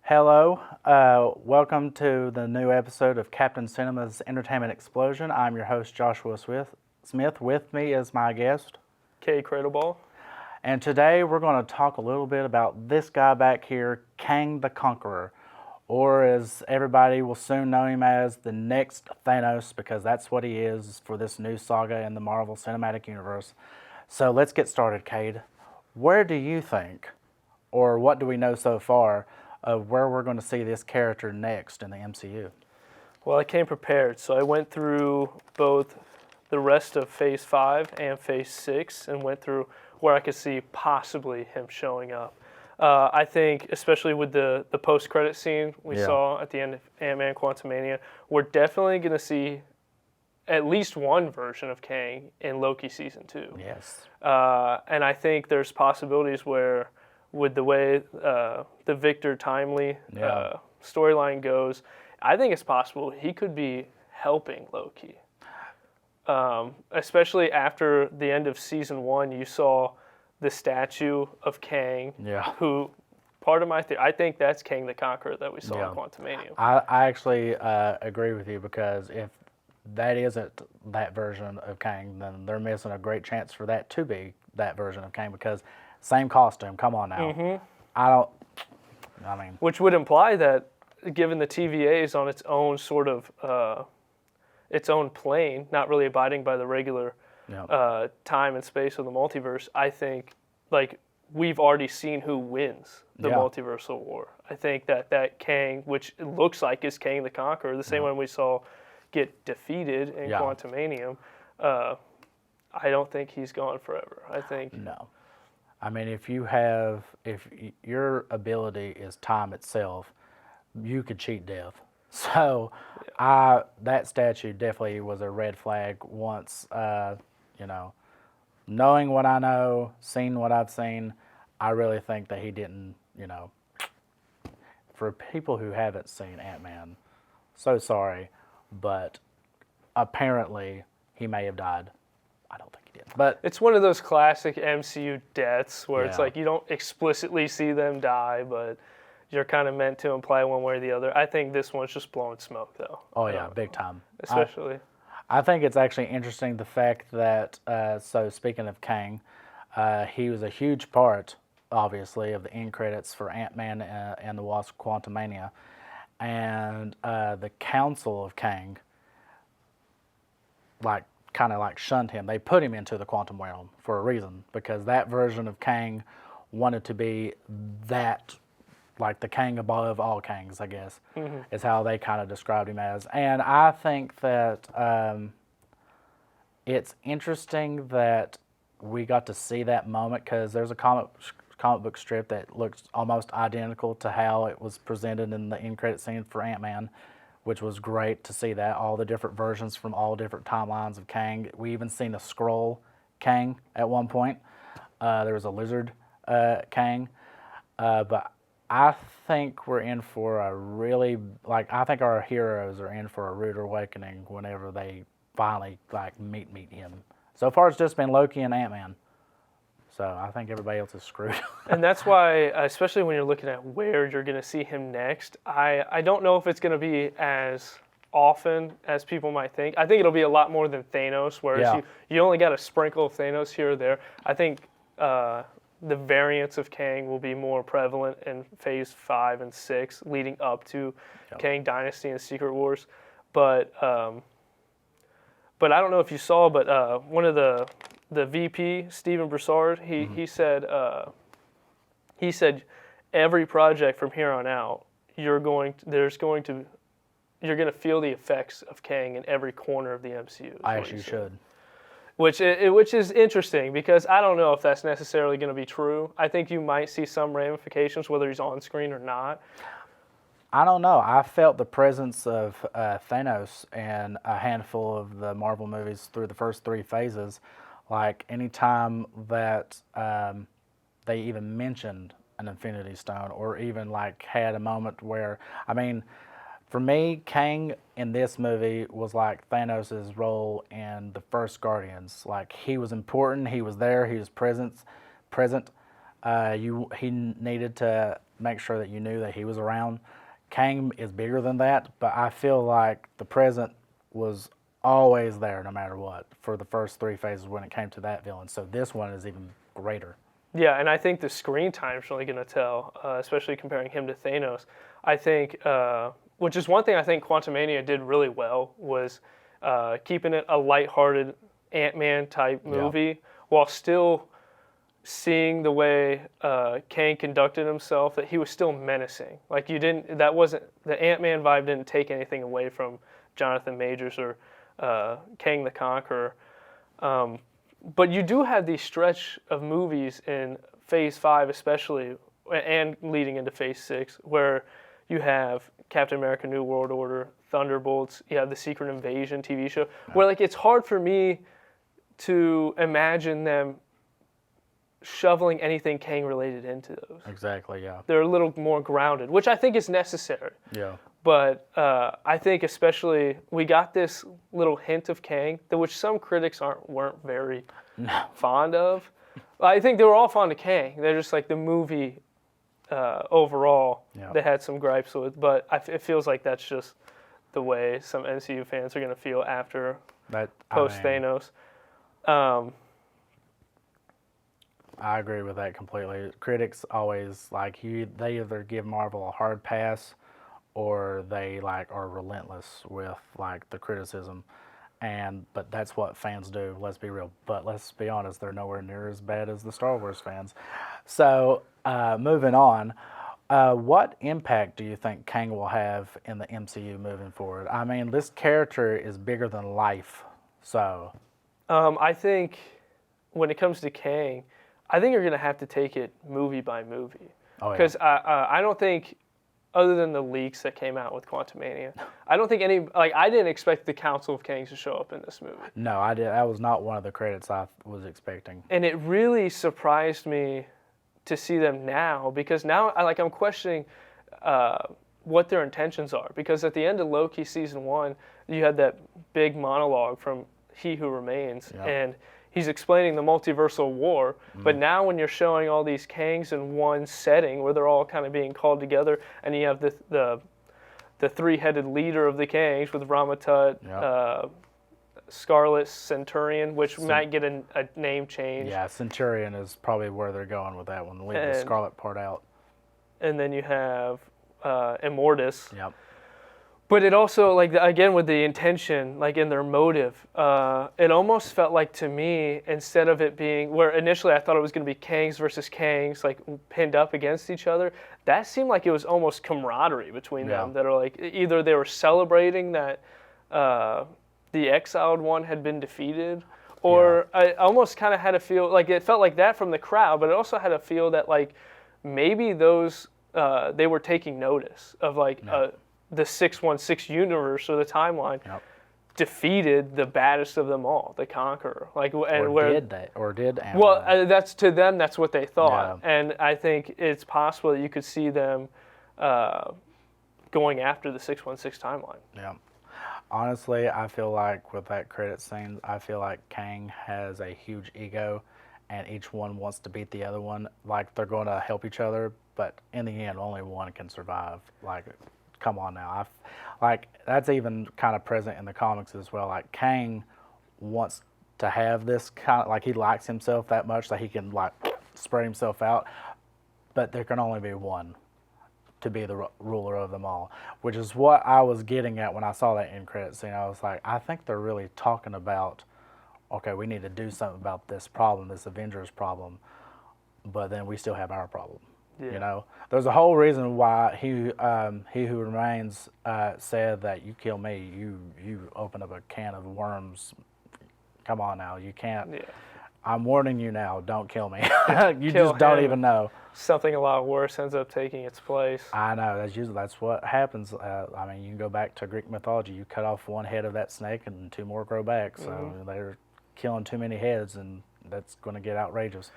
Hello, welcome to the new episode of Captain Cinema's Entertainment Explosion. I'm your host, Joshua Smith. With me is my guest. K. Cradleball. And today we're going to talk a little bit about this guy back here, Kang the Conqueror, or as everybody will soon know him as, the next Thanos, because that's what he is for this new saga in the Marvel Cinematic Universe. So let's get started, Cade. Where do you think, or what do we know so far, of where we're going to see this character next in the MCU? Well, I came prepared, so I went through both the rest of Phase 5 and Phase 6 and went through where I could see possibly him showing up. I think, especially with the post-credit scene we saw at the end of Ant-Man Quantumania, we're definitely going to see at least one version of Kang in Loki Season 2. Yes. And I think there's possibilities where, with the way the Victor Timely storyline goes, I think it's possible he could be helping Loki. Especially after the end of Season 1, you saw the statue of Kang, who, part of my theory, I think that's Kang the Conqueror that we saw in Quantumania. I actually agree with you, because if that isn't that version of Kang, then they're missing a great chance for that to be that version of Kang, because same costume, come on now. Which would imply that, given the TVA is on its own sort of, its own plane, not really abiding by the regular time and space of the multiverse, I think, like, we've already seen who wins the multiversal war. I think that Kang, which it looks like is Kang the Conqueror, the same one we saw get defeated in Quantumanium, I don't think he's gone forever. I think... No. I mean, if your ability is time itself, you could cheat death. So, that statue definitely was a red flag once, knowing what I know, seeing what I've seen, I really think that he didn't, for people who haven't seen Ant-Man, so sorry, but apparently he may have died. I don't think he did. But it's one of those classic MCU deaths where it's like you don't explicitly see them die, but you're kind of meant to imply one way or the other. I think this one's just blowing smoke, though. Oh, yeah, big time. Especially. I think it's actually interesting the fact that, so speaking of Kang, he was a huge part, obviously, of the end credits for Ant-Man and the Wasp Quantumania. And the Council of Kang, kind of shunned him. They put him into the quantum realm for a reason, because that version of Kang wanted to be that, like the Kang above all Kangs, I guess, is how they kind of described him as. And I think that it's interesting that we got to see that moment, because there's a comic book strip that looks almost identical to how it was presented in the end credit scene for Ant-Man, which was great to see that, all the different versions from all different timelines of Kang. We even seen a Skrull Kang at one point. There was a lizard Kang. But I think we're in for a really, I think our heroes are in for a rude awakening whenever they finally, meet him. So far it's just been Loki and Ant-Man. So I think everybody else is screwed. And that's why, especially when you're looking at where you're going to see him next, I don't know if it's going to be as often as people might think. I think it'll be a lot more than Thanos, whereas you only got a sprinkle of Thanos here or there. I think the variants of Kang will be more prevalent in Phase 5 and 6, leading up to Kang Dynasty and Secret Wars. But I don't know if you saw, but one of the VP, Stephen Broussard, he said every project from here on out, you're going to feel the effects of Kang in every corner of the MCU. I actually should. Which is interesting, because I don't know if that's necessarily going to be true. I think you might see some ramifications, whether he's on screen or not. I don't know. I felt the presence of Thanos in a handful of the Marvel movies through the first 3 phases. Like, anytime that they even mentioned an Infinity Stone, or even had a moment where, for me, Kang in this movie was like Thanos' role in the first Guardians. Like, he was important, he was there, he was present. He needed to make sure that you knew that he was around. Kang is bigger than that, but I feel like the present was always there no matter what for the first three phases when it came to that villain. So this one is even greater. Yeah, and I think the screen time is really going to tell, especially comparing him to Thanos. I think, which is one thing I think Quantumania did really well, was keeping it a lighthearted Ant-Man type movie while still seeing the way Kang conducted himself, that he was still menacing. Like the Ant-Man vibe didn't take anything away from Jonathan Majors or Kang the Conqueror. But you do have these stretch of movies in Phase 5 especially, and leading into Phase 6, where you have Captain America New World Order, Thunderbolts, you have the Secret Invasion TV show, where like it's hard for me to imagine them shoveling anything Kang related into those. Exactly, yeah. They're a little more grounded, which I think is necessary. Yeah. But I think especially we got this little hint of Kang, which some critics weren't very fond of. I think they were all fond of Kang. They're just like the movie overall. They had some gripes with, but it feels like that's just the way some MCU fans are going to feel after post Thanos. I agree with that completely. Critics always they either give Marvel a hard pass, or they are relentless with the criticism, but that's what fans do. Let's be real, but let's be honest, they're nowhere near as bad as the Star Wars fans. So moving on, what impact do you think Kang will have in the MCU moving forward? I mean, this character is bigger than life. So I think when it comes to Kang, I think you're going to have to take it movie by movie, because I don't think, other than the leaks that came out with Quantumania, I don't think I didn't expect the Council of Kangs to show up in this movie. No, I did. That was not one of the credits I was expecting. And it really surprised me to see them now, because now I'm questioning what their intentions are. Because at the end of Loki season 1, you had that big monologue from He Who Remains, and he's explaining the multiversal war, but now when you're showing all these Kangs in one setting where they're all kind of being called together, and you have the three-headed leader of the Kangs with Ramatut, Scarlet Centurion, which might get a name change. Yeah, Centurion is probably where they're going with that one. Leave the Scarlet part out. And then you have Immortus. Yep. But it also, again, with the intention, in their motive, it almost felt like to me, instead of it being, where initially I thought it was going to be Kangs versus Kangs, pinned up against each other, that seemed like it was almost camaraderie between them, that are either they were celebrating that the exiled one had been defeated, or I almost kind of had a feel, it felt like that from the crowd, but it also had a feel that, maybe those, they were taking notice of, the 616 universe or the timeline defeated the baddest of them all, the Conqueror. Did Ant-Man. Well, that's to them. That's what they thought, and I think it's possible that you could see them going after the 616 timeline. Yeah. Honestly, I feel like with that credit scene, I feel like Kang has a huge ego, and each one wants to beat the other one. They're going to help each other, but in the end, only one can survive. Come on now. That's even kind of present in the comics as well. Kang wants to have this kind of, he likes himself that much that he can spread himself out, but there can only be one to be the ruler of them all, which is what I was getting at when I saw that end credit scene. I was like, I think they're really talking about, okay, we need to do something about this problem, this Avengers problem, but then we still have our problem. Yeah. There's a whole reason why He Who Remains said that you kill me, you open up a can of worms. Come on now, you can't. Yeah. I'm warning you now, don't kill me. You just don't even know. Something a lot worse ends up taking its place. I know, that's what happens. You can go back to Greek mythology. You cut off one head of that snake and two more grow back. So they're killing too many heads, and that's going to get outrageous.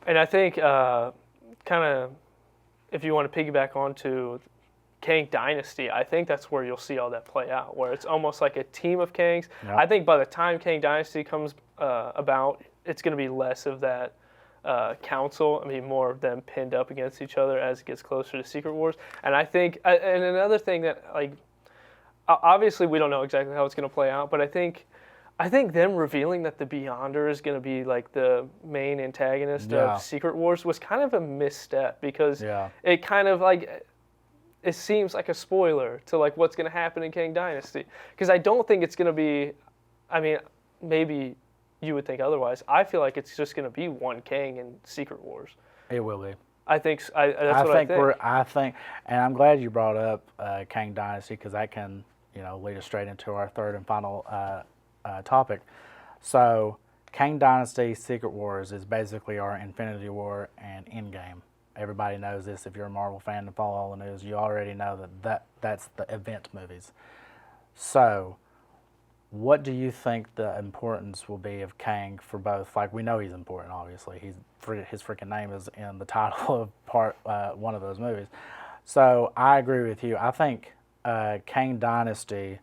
And I think if you want to piggyback onto Kang Dynasty, I think that's where you'll see all that play out, where it's almost like a team of Kangs. Yep. I think by the time Kang Dynasty comes about, it's going to be less of that council. I mean, more of them pinned up against each other as it gets closer to Secret Wars. And I think, and another thing that, like, obviously we don't know exactly how it's going to play out, but I think them revealing that the Beyonder is going to be like the main antagonist of Secret Wars was kind of a misstep, because it kind of like, it seems like a spoiler to like what's going to happen in Kang Dynasty, because I don't think it's going to be, I mean, maybe you would think otherwise. I feel like it's just going to be one Kang in Secret Wars. It will be. I think that's what I think. I think, and I'm glad you brought up Kang Dynasty, because that can, lead us straight into our third and final topic. So, Kang Dynasty Secret Wars is basically our Infinity War and Endgame. Everybody knows this. If you're a Marvel fan and follow all the news, you already know that's the event movies. So, what do you think the importance will be of Kang for both? Like, we know he's important, obviously. His freaking name is in the title of one of those movies. So, I agree with you. I think Kang Dynasty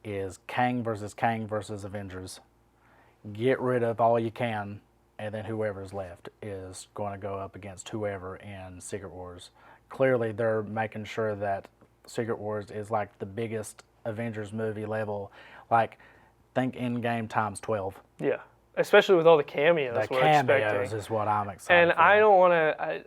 is Kang versus Avengers. Get rid of all you can, and then whoever's left is going to go up against whoever in Secret Wars. Clearly, they're making sure that Secret Wars is like the biggest Avengers movie level. Like, think Endgame times 12. Yeah, especially with all the cameos we're cameos expecting. Is what I'm excited and for. I don't want to.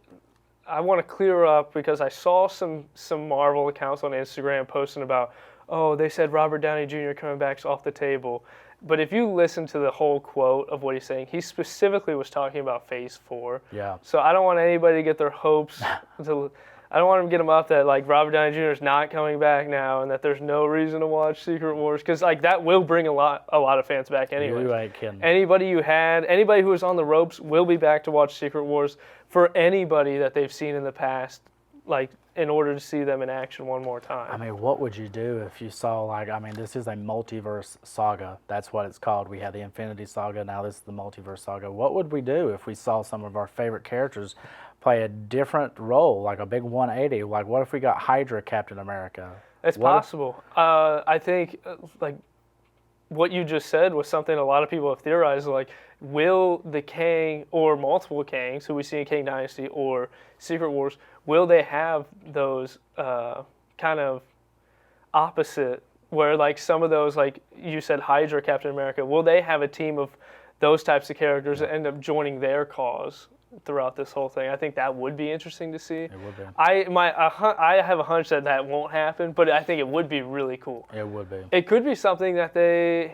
I want to clear up, because I saw some Marvel accounts on Instagram posting about, oh, they said Robert Downey Jr. coming back's off the table. But if you listen to the whole quote of what he's saying, he specifically was talking about Phase 4. Yeah. So I don't want anybody to get their hopes I don't want them to get them up that like Robert Downey Jr. is not coming back now, and that there's no reason to watch Secret Wars, because like that will bring a lot of fans back anyway. You ain't kidding. Anybody who was on the ropes will be back to watch Secret Wars, for anybody that they've seen in the past, like, in order to see them in action one more time. I mean, what would you do if you saw, like, I mean, this is a multiverse saga. That's what it's called. We had the Infinity Saga, now this is the multiverse saga. What would we do if we saw some of our favorite characters play a different role, like a big 180? Like, what if we got Hydra Captain America? It's possible. I think, like, what you just said was something a lot of people have theorized, like, will the Kang or multiple Kangs who we see in Kang Dynasty or Secret Wars, will they have those kind of opposite, where like some of those, like you said, Hydra Captain America, will they have a team of those types of characters that end up joining their cause throughout this whole thing? I think that would be interesting to see. It would be. I have a hunch that won't happen, but I think it would be really cool. It would be. It could be something that they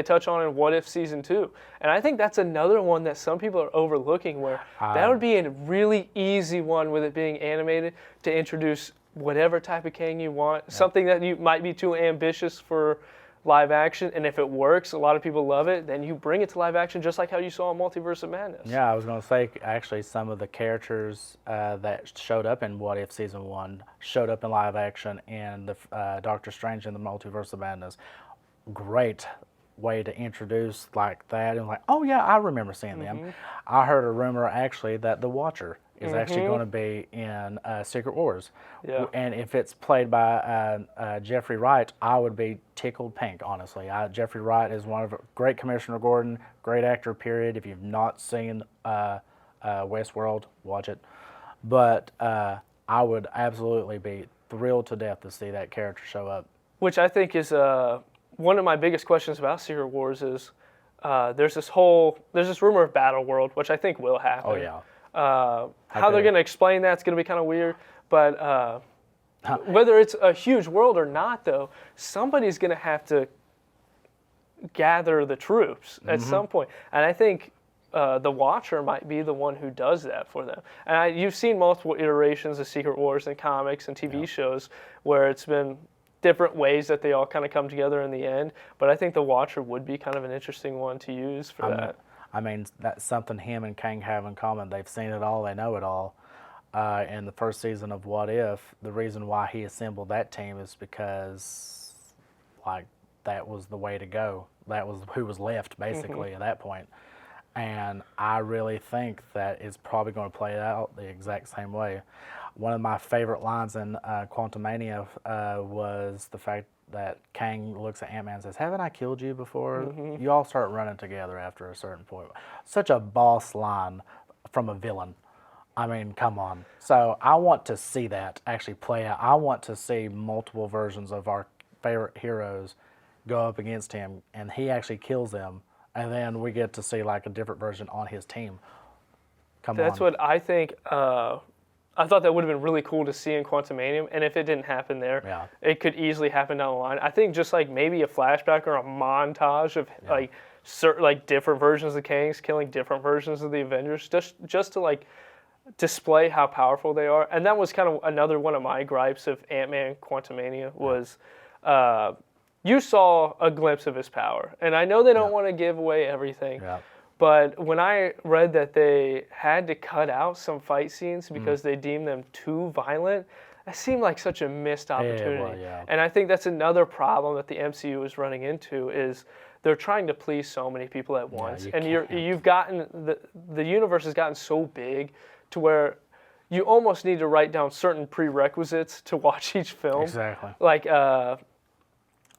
touch on in What If Season 2. And I think that's another one that some people are overlooking, where that would be a really easy one, with it being animated, to introduce whatever type of Kang you want. Yeah. Something that you might be too ambitious for live action, and if it works, a lot of people love it, then you bring it to live action, just like how you saw in Multiverse of Madness. Yeah, I was going to say, actually, some of the characters that showed up in What If Season 1 showed up in live action in the Doctor Strange in the Multiverse of Madness. Great way to introduce like that, and like, oh yeah, I remember seeing them. I heard a rumor actually that the Watcher is actually going to be in Secret Wars. Yeah. And if it's played by Jeffrey Wright, I would be tickled pink, honestly. Jeffrey Wright is one of great Commissioner Gordon, great actor, period. If you've not seen Westworld, watch it. But I would absolutely be thrilled to death to see that character show up. Which I think is one of my biggest questions about Secret Wars is there's this rumor of Battle World, which I think will happen. Oh yeah. How they're going to explain that's going to be kind of weird, but whether it's a huge world or not, though, somebody's going to have to gather the troops at some point. And I think the Watcher might be the one who does that for them. And you've seen multiple iterations of Secret Wars in comics and TV shows where it's been different ways that they all kind of come together in the end. But I think the Watcher would be kind of an interesting one to use for that. I mean, that's something him and Kang have in common. They've seen it all, they know it all. In the first season of What If, the reason why he assembled that team is because, like, that was the way to go. That was who was left, basically, at that point. And I really think that it's probably going to play out the exact same way. One of my favorite lines in Quantumania was the fact that Kang looks at Ant-Man and says, "Haven't I killed you before?" You all start running together after a certain point. Such a boss line from a villain. I mean, come on. So I want to see that actually play out. I want to see multiple versions of our favorite heroes go up against him, and he actually kills them, and then we get to see like a different version on his team. That's what I think. I thought that would have been really cool to see in Quantumanium, and if it didn't happen there, it could easily happen down the line. I think just like maybe a flashback or a montage of like certain like different versions of Kangs killing different versions of the Avengers, just to like display how powerful they are. And that was kind of another one of my gripes of Ant-Man Quantumania was you saw a glimpse of his power, and I know they don't want to give away everything. But when I read that they had to cut out some fight scenes because they deemed them too violent, that seemed like such a missed opportunity. And I think that's another problem that the MCU is running into is they're trying to please so many people at once. And you've gotten, the universe has gotten so big to where you almost need to write down certain prerequisites to watch each film. Exactly. Like,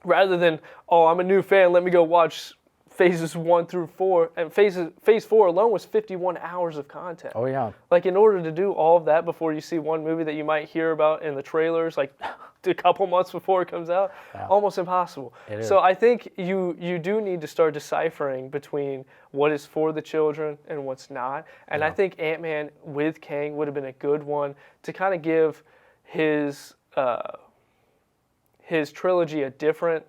rather than, oh, I'm a new fan, let me go watch phases 1 through 4, and phase 4 alone was 51 hours of content. Oh yeah. Like in order to do all of that before you see one movie that you might hear about in the trailers, like a couple months before it comes out, almost impossible. So I think you do need to start deciphering between what is for the children and what's not. And I think Ant-Man with Kang would have been a good one to kind of give his trilogy a different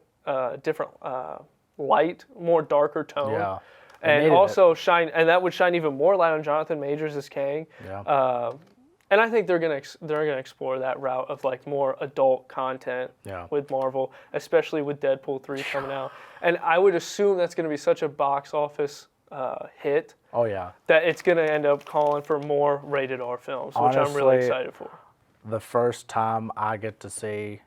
light, more darker tone, and also shine, and that would shine even more light on Jonathan Majors as Kang. And I think they're gonna explore that route of like more adult content with Marvel, especially with Deadpool 3 coming out. And I would assume that's gonna be such a box office hit. That it's gonna end up calling for more rated R films, which I'm really excited for. The first time I get to see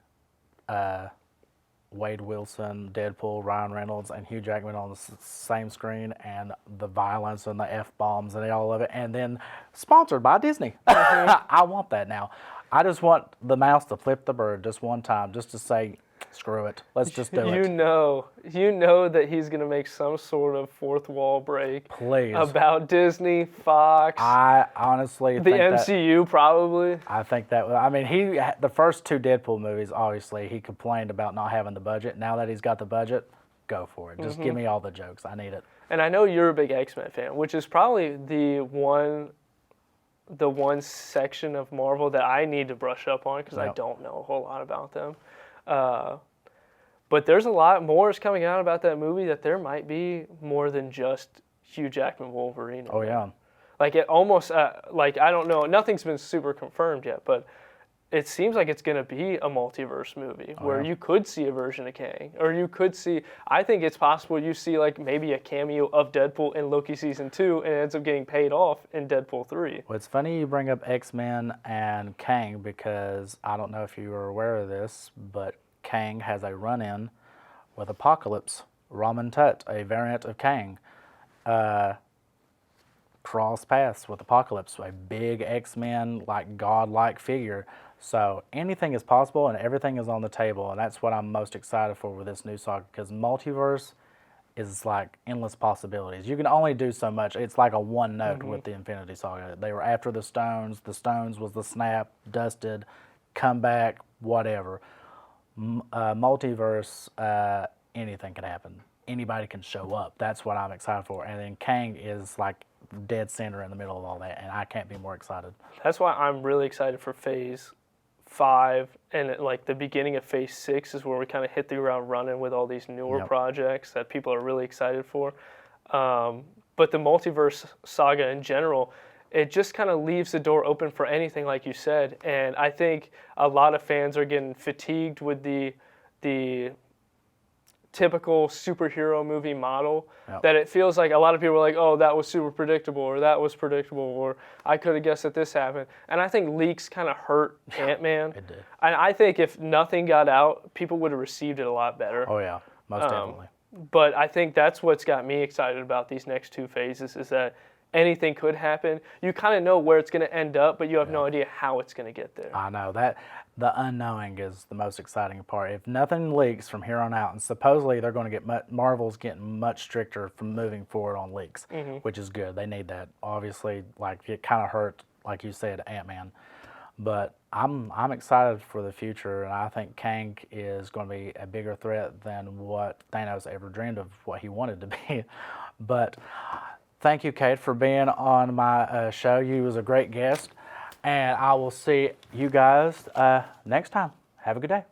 Wade Wilson, Deadpool, Ryan Reynolds, and Hugh Jackman on the same screen, and the violence and the F-bombs and all of it, and then sponsored by Disney. I want that now. I just want the mouse to flip the bird just one time, just to say, screw it, let's just do it. You know that he's going to make some sort of fourth wall break. Please. About Disney, Fox. I honestly the think MCU probably. I think that, I mean, the first 2 Deadpool movies, obviously, he complained about not having the budget. Now that he's got the budget, go for it. Just give me all the jokes. I need it. And I know you're a big X-Men fan, which is probably the one section of Marvel that I need to brush up on because I don't know a whole lot about them. But there's a lot more is coming out about that movie that there might be more than just Hugh Jackman Wolverine. Oh yeah. Like it almost like I don't know. Nothing's been super confirmed yet, but it seems like it's going to be a multiverse movie where you could see a version of Kang, or you could see. I think it's possible you see like maybe a cameo of Deadpool in Loki season 2, and it ends up getting paid off in Deadpool 3. Well, it's funny you bring up X-Men and Kang because I don't know if you were aware of this, but Kang has a run-in with Apocalypse, Ramen Tut, a variant of Kang. Cross paths with Apocalypse, a big X-Men, like godlike figure. So anything is possible and everything is on the table, and that's what I'm most excited for with this new saga, because multiverse is like endless possibilities. You can only do so much. It's like a one note with the Infinity Saga. They were after the Stones. The Stones was the snap, dusted, come back, whatever. Multiverse, anything can happen. Anybody can show up. That's what I'm excited for. And then Kang is like dead center in the middle of all that, and I can't be more excited. That's why I'm really excited for Phase 5, and like the beginning of Phase 6 is where we kind of hit the ground running with all these newer projects that people are really excited for. But the multiverse saga in general, it just kind of leaves the door open for anything, like you said. And I think a lot of fans are getting fatigued with the typical superhero movie model, that it feels like a lot of people are like, oh, that was super predictable, or that was predictable, or I could have guessed that this happened. And I think leaks kind of hurt Ant-Man. It did. And I think if nothing got out, people would have received it a lot better. Oh yeah, most definitely. But I think that's what's got me excited about these next two phases is that anything could happen. You kind of know where it's going to end up, but you have no idea how it's going to get there. I know that the unknowing is the most exciting part. If nothing leaks from here on out, and supposedly they're going to get Marvel's getting much stricter from moving forward on leaks, which is good. They need that. Obviously, like it kind of hurt, like you said, Ant-Man. But I'm excited for the future, and I think Kang is going to be a bigger threat than what Thanos ever dreamed of what he wanted to be. But thank you, Kate, for being on my show. You was a great guest, and I will see you guys next time. Have a good day.